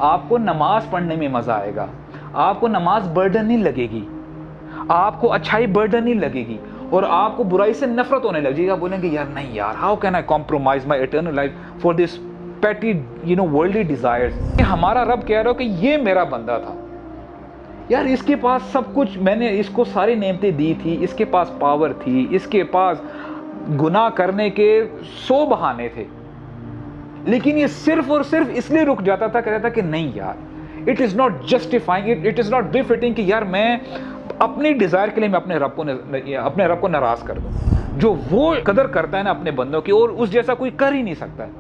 آپ کو نماز پڑھنے میں مزہ آئے گا, آپ کو نماز برڈن نہیں لگے گی, آپ کو اچھائی برڈن نہیں لگے گی, اور آپ کو برائی سے نفرت ہونے لگے گا. بولیں گے یار نہیں یار, how can I compromise my eternal life for this پیٹی ورلڈلی ڈیزائرز. ہمارا رب کہہ رہا ہو کہ یہ میرا بندہ تھا یار, اس کے پاس سب کچھ, میں نے اس کو ساری نعمتیں دی تھی, اس کے پاس پاور تھی, اس کے پاس گناہ کرنے کے 100 بہانے تھے, لیکن یہ صرف اور صرف اس لیے رک جاتا تھا, کہتا تھا کہ نہیں یار, it is not justifying, it is not بefitting کہ یار میں اپنی ڈیزائر کے لیے میں اپنے رب کو ناراض کر دوں. جو وہ قدر کرتا ہے نا اپنے بندوں کی, اور اس جیسا کوئی کر ہی نہیں سکتا ہے.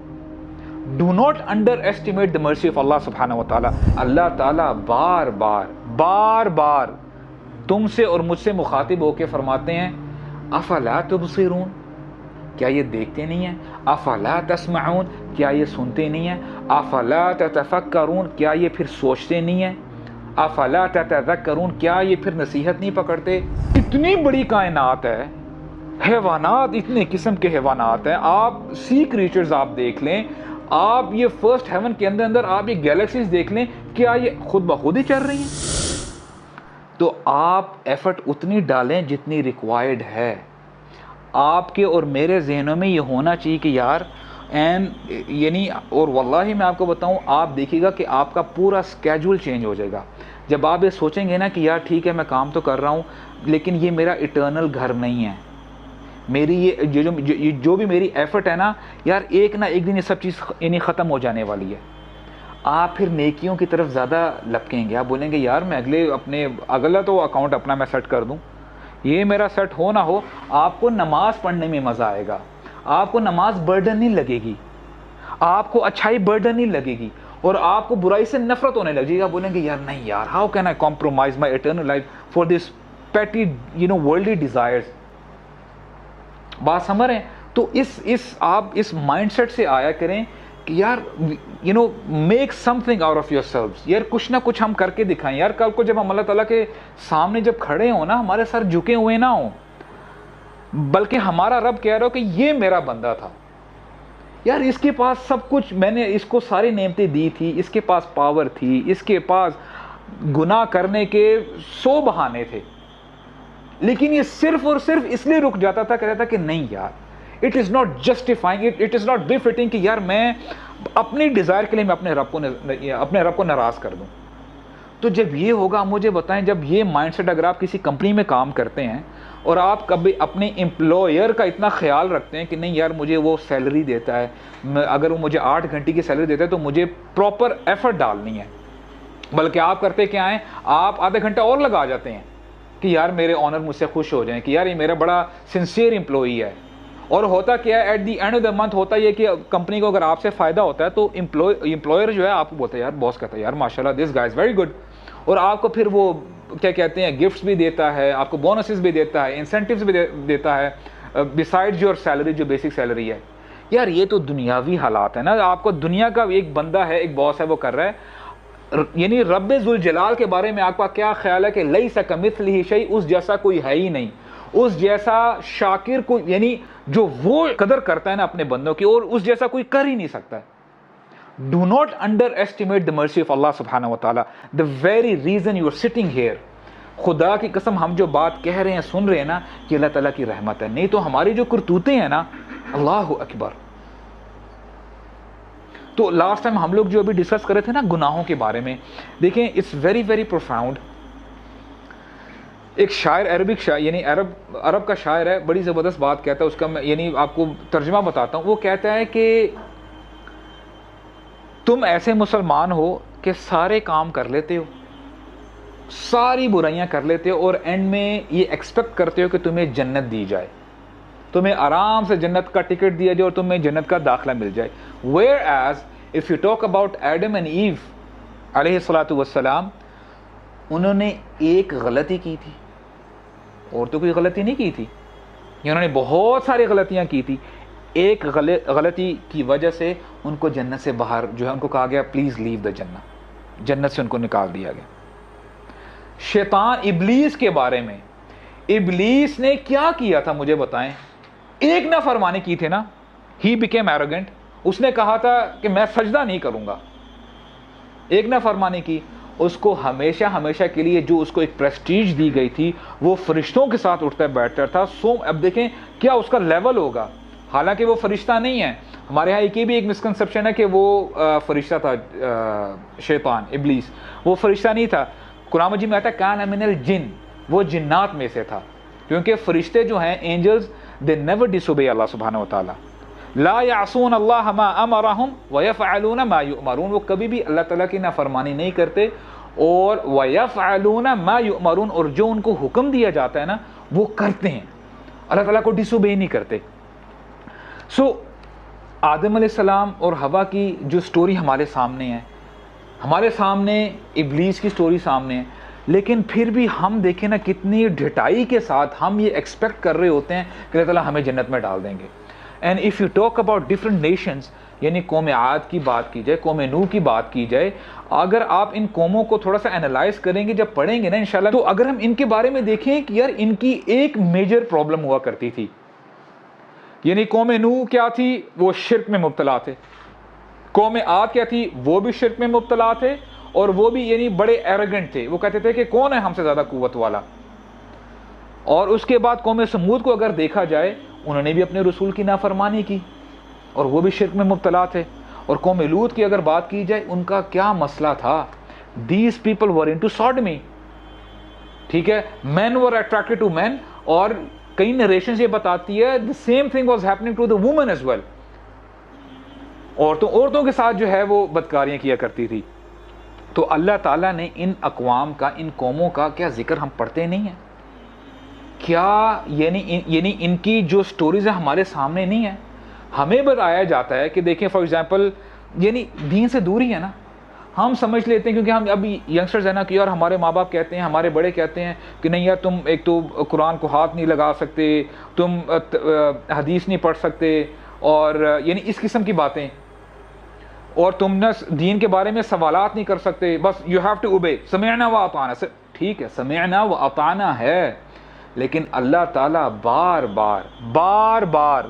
Do not under estimate the mercy of اللہ سبحانہ و تعالیٰ. اللہ تعالیٰ بار بار تم سے اور مجھ سے مخاطب ہو کے فرماتے ہیں افلا تبصرون, کیا یہ دیکھتے نہیں ہیں؟ افلا تسمعون, کیا یہ سنتے نہیں ہیں؟ افلا تتفکرون, کیا یہ پھر سوچتے نہیں ہیں؟ افلا تتذکرون, کیا یہ پھر نصیحت نہیں پکڑتے؟ اتنی بڑی کائنات ہے, حیوانات, اتنے قسم کے حیوانات ہیں, آپ سی کریچرز آپ دیکھ لیں, آپ یہ فرسٹ ہیون کے اندر آپ یہ گیلیکسیز دیکھ لیں, کیا یہ خود بخود ہی چل رہی ہیں؟ تو آپ ایفرٹ اتنی ڈالیں جتنی ریکوائرڈ ہے. آپ کے اور میرے ذہنوں میں یہ ہونا چاہیے کہ یار یعنی, اور واللہ میں آپ کو بتاؤں, آپ دیکھیے گا کہ آپ کا پورا سکیجول چینج ہو جائے گا جب آپ یہ سوچیں گے نا کہ یار ٹھیک ہے میں کام تو کر رہا ہوں, لیکن یہ میرا اٹرنل گھر نہیں ہے. میری یہ جو بھی میری ایفرٹ ہے نا یار, ایک نہ ایک دن یہ سب چیز یعنی ختم ہو جانے والی ہے. آپ پھر نیکیوں کی طرف زیادہ لپکیں گے, آپ بولیں گے یار میں اگلا تو اکاؤنٹ اپنا میں سیٹ کر دوں, یہ میرا سیٹ ہو نہ ہو. آپ کو نماز پڑھنے میں مزہ آئے گا, آپ کو نماز برڈن نہیں لگے گی, آپ کو اچھائی برڈن نہیں لگے گی, اور آپ کو برائی سے نفرت ہونے لگے گا. بولیں گے یار نہیں یار, how can I compromise my eternal life for this پیٹی ورلڈلی ڈیزائرز. بات سمجھ رہے ہیں؟ تو آپ اس مائنڈ سیٹ سے آیا کریں کہ یار make some thing out of your سیلفز. یار کچھ نہ کچھ ہم کر کے دکھائیں یار. کل کو جب ہم اللہ تعالیٰ کے سامنے جب کھڑے ہوں نا, ہمارے سر جھکے ہوئے نہ ہوں, بلکہ ہمارا رب کہہ رہا ہو کہ یہ میرا بندہ تھا یار, اس کے پاس سب کچھ, میں نے اس کو ساری نعمتیں دی تھی, اس کے پاس پاور تھی, اس کے پاس گناہ کرنے کے 100 بہانے تھے, لیکن یہ صرف اور صرف اس لیے رک جاتا تھا, کہتا تھا کہ نہیں یار, it is not justifying, it is not بefitting کہ یار میں اپنی ڈیزائر کے لیے میں اپنے رب کو ناراض کر دوں. تو جب یہ ہوگا, مجھے بتائیں, جب یہ مائنڈ سیٹ اگر آپ کسی کمپنی میں کام کرتے ہیں اور آپ کبھی اپنے امپلائر کا اتنا خیال رکھتے ہیں کہ نہیں یار مجھے وہ سیلری دیتا ہے, اگر وہ مجھے 8 گھنٹے کی سیلری دیتا ہے تو مجھے پراپر ایفرٹ ڈالنی ہے, بلکہ آپ کرتے کیا ہیں, آپ آدھا گھنٹہ اور لگا جاتے ہیں کہ یار میرے آنر مجھ سے خوش ہو جائیں کہ یار یہ میرا بڑا سنسیئر امپلائی ہے. اور ہوتا کیا ہے, at the end of the month ہوتا یہ کہ کمپنی کو اگر آپ سے فائدہ ہوتا ہے تو امپلائر جو ہے آپ کو بولتا ہے, یار باس کہتا ہے یار ماشاءاللہ دس گائے از ویری گڈ, اور آپ کو پھر وہ کیا کہتے ہیں گفٹس بھی دیتا ہے, آپ کو بونسز بھی دیتا ہے, انسینٹیوز بھی دیتا ہے بسائڈ یور سیلری, جو بیسک سیلری ہے. یار یہ تو دنیاوی حالات ہے نا. آپ کو دنیا کا ایک بندہ ہے, ایک باس ہے, وہ کر رہا ہے, یعنی رب ذوالجلال کے بارے میں آپ کا کیا خیال ہے کہ لیس کمثلہ شیء, اس جیسا کوئی ہے ہی نہیں, اس جیسا شاکر کو, یعنی جو وہ قدر کرتا ہے نا اپنے بندوں کی, اور اس جیسا کوئی کر ہی نہیں سکتا ہے. Do not underestimate the mercy of Allah subhanahu wa ta'ala. The very reason you are sitting here, خدا کی قسم ہم جو بات کہہ رہے ہیں سن رہے ہیں نا, کہ اللہ تعالیٰ کی رحمت ہے, نہیں تو ہماری جو کرتوتیں ہیں نا, اللہ اکبر. تو لاسٹ ٹائم ہم لوگ جو ابھی ڈسکس کر رہے تھے نا گناہوں کے بارے میں, دیکھیں اٹس ویری ویری پروفاؤنڈ. ایک شاعر, عربک شاعر, یعنی عرب کا شاعر ہے, بڑی زبردست بات کہتا ہے. اس کا میں یعنی آپ کو ترجمہ بتاتا ہوں. وہ کہتا ہے کہ تم ایسے مسلمان ہو کہ سارے کام کر لیتے ہو, ساری برائیاں کر لیتے ہو, اور اینڈ میں یہ ایکسپیکٹ کرتے ہو کہ تمہیں جنت دی جائے, تمہیں آرام سے جنت کا ٹکٹ دیا جائے اور تمہیں جنت کا داخلہ مل جائے. Where as if you talk about Adam and ایو علیہ الصلاۃ والسلام, انہوں نے ایک غلطی کی تھی, اور تو کوئی غلطی نہیں کی تھی, انہوں نے بہت ساری غلطیاں کی تھی. ایک غلطی کی وجہ سے ان کو جنت سے باہر جو ہے ان کو کہا گیا پلیز لیو دا جنت, جنت سے ان کو نکال دیا گیا. شیطان ابلیس کے بارے میں, ابلیس نے کیا کیا تھا مجھے بتائیں, ایک نافرمانی کی تھی نا, ہی بیکیم ایروگنٹ, اس نے کہا تھا کہ میں سجدہ نہیں کروں گا. ایک نافرمانی کی، اس کو ہمیشہ ہمیشہ کے لیے جو اس کو ایک پریسٹیج دی گئی تھی وہ فرشتوں کے ساتھ اٹھتا بیٹھتا تھا. اب دیکھیں کیا اس کا لیول ہوگا، حالانکہ وہ فرشتہ نہیں ہے. ہمارے ہاں یہ بھی ایک مسکنسپشن ہے کہ وہ فرشتہ تھا، شیطان ابلیس وہ فرشتہ نہیں تھا. قرآن مجید میں آتا ہے کان من الجن، وہ جنات میں سے تھا، کیونکہ فرشتے جو ہیں اینجلز دے نیور ڈسوبے اللہ سبحانہ و تعالیٰ. لا یعصون اللہ ما امرہم ویفعلون ما یؤمرون، وہ کبھی بھی اللہ تعالیٰ کی نافرمانی نہیں کرتے، اور ویفعلون ما یؤمرون، اور جو ان کو حکم دیا جاتا ہے نا وہ کرتے ہیں، اللہ تعالیٰ کو ڈسوبے نہیں کرتے. آدم علیہ السلام اور حوا کی جو سٹوری ہمارے سامنے ہے، ہمارے سامنے ابلیس کی سٹوری سامنے ہے، لیکن پھر بھی ہم دیکھیں نا کتنی ڈھٹائی کے ساتھ ہم یہ ایکسپیکٹ کر رہے ہوتے ہیں کہ اللہ تعالیٰ ہمیں جنت میں ڈال دیں گے. And if you talk about different nations, یعنی قوم عاد کی بات کی جائے، قوم نوح کی بات کی جائے، اگر آپ ان قوموں کو تھوڑا سا انالائز کریں گے، جب پڑھیں گے نا انشاءاللہ، تو اگر ہم ان کے بارے میں دیکھیں کہ یار ان کی ایک میجر پرابلم ہوا کرتی تھی. یعنی قوم نوح کیا تھی؟ وہ شرک میں مبتلا تھے. قوم عاد کیا تھی؟ وہ بھی شرک میں مبتلا تھے، اور وہ بھی یعنی بڑے ایروگنٹ تھے. وہ کہتے تھے کہ کون ہے ہم سے زیادہ قوت والا. اور اس کے بعد قوم سمود کو اگر دیکھا جائے، انہوں نے بھی اپنے رسول کی نافرمانی کی اور وہ بھی شرک میں مبتلا تھے. اور قوم لوط کی اگر بات کی جائے، ان کا کیا مسئلہ تھا؟ These people were into sodomy. ٹھیک ہے، مین ور اٹریکٹڈ ٹو مین، اور کئی نریشنز یہ بتاتی ہے the same thing was happening to the woman as well. عورتوں کے ساتھ جو ہے وہ بدکاریاں کیا کرتی تھی. تو اللہ تعالیٰ نے ان اقوام کا، ان قوموں کا کیا ذکر ہم پڑھتے نہیں ہیں کیا؟ یعنی ان کی جو سٹوریز ہیں ہمارے سامنے نہیں ہیں. ہمیں بتایا جاتا ہے کہ دیکھیں فار ایگزامپل، یعنی دین سے دوری ہے نا، ہم سمجھ لیتے ہیں کیونکہ ہم ابھی ینگسٹرز ہیں نا کہ یار ہمارے ماں باپ کہتے ہیں، ہمارے بڑے کہتے ہیں کہ نہیں یار تم ایک تو قرآن کو ہاتھ نہیں لگا سکتے، تم حدیث نہیں پڑھ سکتے، اور یعنی اس قسم کی باتیں، اور تم نہ دین کے بارے میں سوالات نہیں کر سکتے، بس یو ہیو ٹو اوبے، سمعنا و اطعنا. ٹھیک ہے، سمعنا و اطعنا ہے، لیکن اللہ تعالیٰ بار بار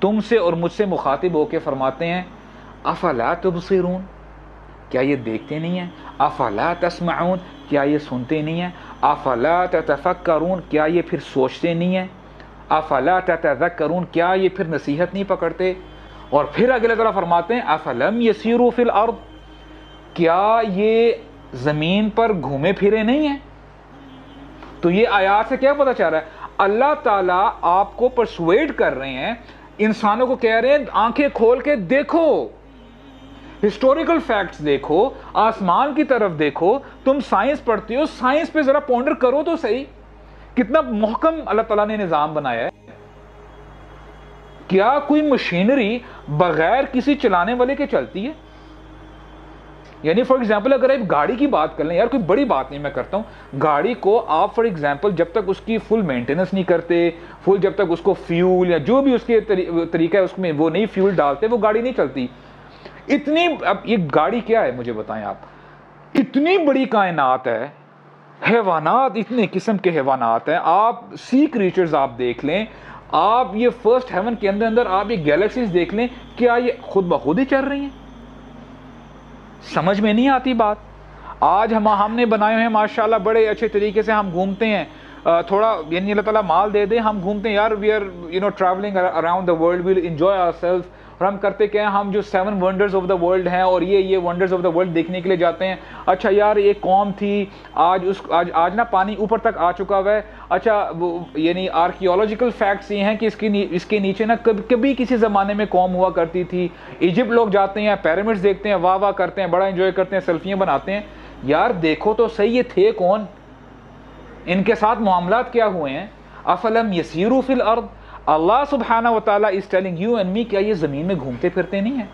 تم سے اور مجھ سے مخاطب ہو کے فرماتے ہیں افلا تبصرون، کیا یہ دیکھتے نہیں ہیں؟ افلا تسمعون، کیا یہ سنتے نہیں ہیں؟ افلا تتفکرون، کیا یہ پھر سوچتے نہیں ہیں؟ افلا تتذکرون، کیا یہ پھر نصیحت نہیں پکڑتے؟ اور پھر اگلے طرح فرماتے ہیں افلم یسیروا فی الارض، کیا یہ زمین پر گھومے پھرے نہیں ہیں؟ تو یہ آیات سے کیا پتہ چل رہا ہے؟ اللہ تعالیٰ آپ کو پرسویڈ کر رہے ہیں، انسانوں کو کہہ رہے ہیں آنکھیں کھول کے دیکھو، ہسٹوریکل فیکٹس دیکھو، آسمان کی طرف دیکھو. تم سائنس پڑھتے ہو، سائنس پہ ذرا پونڈر کرو تو صحیح، کتنا محکم اللہ تعالیٰ نے نظام بنایا ہے. کیا کوئی مشینری بغیر کسی چلانے والے کے چلتی ہے؟ یعنی فار ایگزامپل اگر آپ گاڑی کی بات کر لیں، یار کوئی بڑی بات نہیں میں کرتا ہوں، گاڑی کو آپ فار ایگزامپل جب تک اس کی فل مینٹیننس نہیں کرتے، فل جب تک اس کو فیول یا جو بھی اس کے طریقہ ہے اس میں وہ نہیں فیول ڈالتے، وہ گاڑی نہیں چلتی. اب یہ گاڑی کیا ہے مجھے بتائیں آپ؟ اتنی بڑی کائنات ہے، حیوانات اتنے قسم کے حیوانات ہیں، آپ سی کریچرز آپ دیکھ لیں، آپ یہ فرسٹ ہیون کے اندر آپ یہ گیلیکسیز دیکھ لیں، کیا یہ خود بخود ہی چل رہی ہیں؟ سمجھ میں نہیں آتی بات. آج ہم نے بنائے ہوئے ہیں ماشاءاللہ بڑے اچھے طریقے سے، ہم گھومتے ہیں، تھوڑا یعنی اللہ تعالیٰ مال دے دے، ہم گھومتے ہیں یار، we are travelling around the world, well enjoy our self. اور ہم کرتے کیا ہیں، ہم جو 7 ونڈرز آف دا ورلڈ ہیں اور یہ ونڈرز آف دا ورلڈ دیکھنے کے لیے جاتے ہیں. اچھا یار ایک قوم تھی، آج نا پانی اوپر تک آ چکا ہوا ہے. اچھا یعنی آرکیولوجیکل فیکٹس یہ ہیں کہ اس کے نیچے نا کبھی کسی زمانے میں قوم ہوا کرتی تھی. ایجپٹ لوگ جاتے ہیں، پیرامڈز دیکھتے ہیں، واہ واہ کرتے ہیں، بڑا انجوائے کرتے ہیں، سیلفیاں بناتے ہیں. یار دیکھو تو صحیح یہ تھے کون، ان کے ساتھ معاملات کیا ہوئے ہیں؟ افلم یسیروا فی الارض، اللہ سبحانہ و تعالیٰ is telling you and me, کیا یہ زمین میں گھومتے پھرتے نہیں ہیں؟